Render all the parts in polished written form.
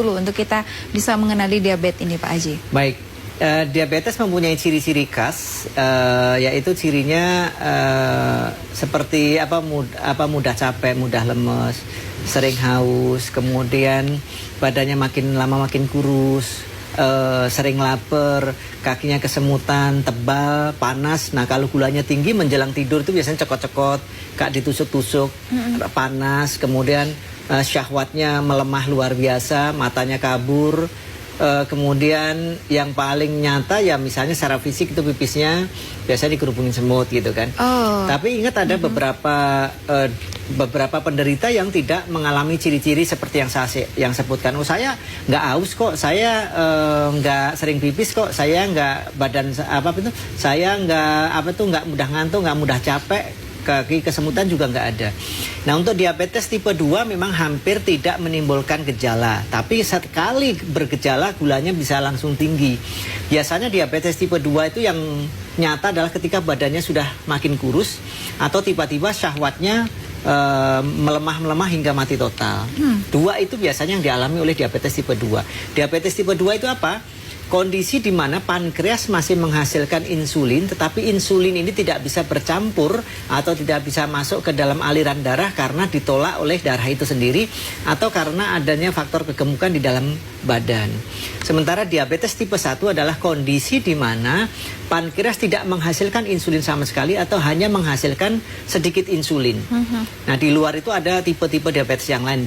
dulu untuk kita bisa mengenali diabetes ini, Pak Haji? Baik, diabetes mempunyai ciri-ciri khas, yaitu cirinya seperti mudah capek, mudah lemes, sering haus, kemudian badannya makin lama makin kurus, sering lapar, kakinya kesemutan, tebal, panas. Nah, kalau gulanya tinggi menjelang tidur itu biasanya cekot-cekot, kak ditusuk-tusuk, panas, kemudian syahwatnya melemah luar biasa, matanya kabur. Kemudian yang paling nyata ya misalnya secara fisik itu pipisnya biasanya dikerubungin semut gitu kan. Tapi ingat ada beberapa penderita yang tidak mengalami ciri-ciri seperti yang sebutkan. Oh, saya nggak haus kok, saya nggak sering pipis kok, saya nggak saya nggak mudah ngantuk, nggak mudah capek, kaki kesemutan juga nggak ada. Nah, untuk diabetes tipe 2 memang hampir tidak menimbulkan gejala, tapi sekali bergejala gulanya bisa langsung tinggi. Biasanya diabetes tipe 2 itu yang nyata adalah ketika badannya sudah makin kurus atau tiba-tiba syahwatnya melemah hingga mati total. Dua itu biasanya yang dialami oleh diabetes tipe 2. Diabetes tipe 2 itu apa? Kondisi di mana pankreas masih menghasilkan insulin, tetapi insulin ini tidak bisa bercampur atau tidak bisa masuk ke dalam aliran darah karena ditolak oleh darah itu sendiri atau karena adanya faktor kegemukan di dalam badan. Sementara diabetes tipe 1 adalah kondisi di mana pankreas tidak menghasilkan insulin sama sekali atau hanya menghasilkan sedikit insulin. Nah, di luar itu ada tipe-tipe diabetes yang lain.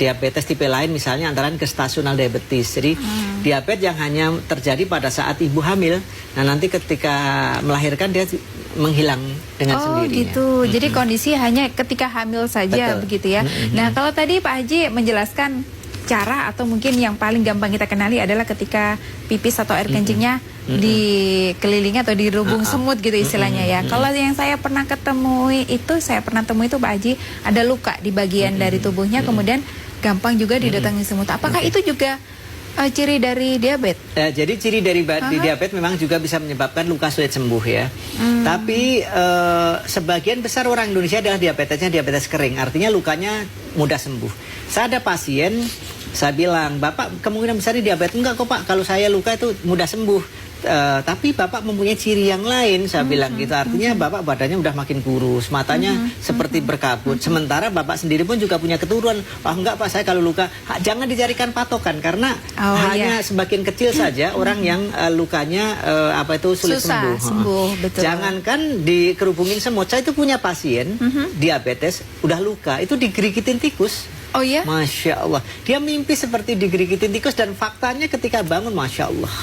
Diabetes tipe lain misalnya antara gestasional diabetes. Jadi diabetes yang hanya terjadi pada saat ibu hamil. Nah, nanti ketika melahirkan dia menghilang dengan sendirinya. Oh gitu. Jadi kondisi hanya ketika hamil saja. Betul. Begitu ya. Nah, kalau tadi Pak Haji menjelaskan cara atau mungkin yang paling gampang kita kenali adalah ketika pipis atau air kencingnya dikelilingi atau dirubung semut gitu istilahnya ya. Kalau yang saya pernah temui itu Pak Haji, ada luka di bagian dari tubuhnya, kemudian gampang juga didatangi semut. Apakah itu juga ciri dari diabetes? Jadi ciri dari diabetes memang juga bisa menyebabkan luka sulit sembuh ya. Tapi sebagian besar orang Indonesia adalah diabetesnya diabetes kering. Artinya lukanya mudah sembuh. Saya ada pasien, saya bilang, Bapak kemungkinan besar diabetes. Enggak kok Pak, kalau saya luka itu mudah sembuh. Tapi Bapak mempunyai ciri yang lain, saya bilang gitu. Artinya Bapak badannya udah makin kurus, matanya seperti berkabut. Sementara Bapak sendiri pun juga punya keturunan. Wah enggak Pak, saya kalau luka jangan dijadikan patokan karena hanya sebagian kecil saja orang yang lukanya sulit sembuh. Betul. Jangankan dikerubungin semut. Saya itu punya pasien diabetes udah luka itu digerigitin tikus. Oh ya? Masya Allah. Dia mimpi seperti digerigitin tikus dan faktanya ketika bangun Masya Allah.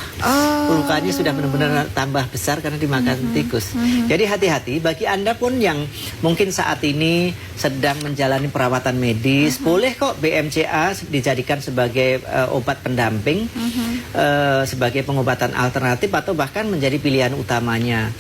Lukanya sudah benar-benar tambah besar karena dimakan tikus. Jadi hati-hati bagi Anda pun yang mungkin saat ini sedang menjalani perawatan medis, boleh kok BMCA dijadikan sebagai obat pendamping, sebagai pengobatan alternatif atau bahkan menjadi pilihan utamanya.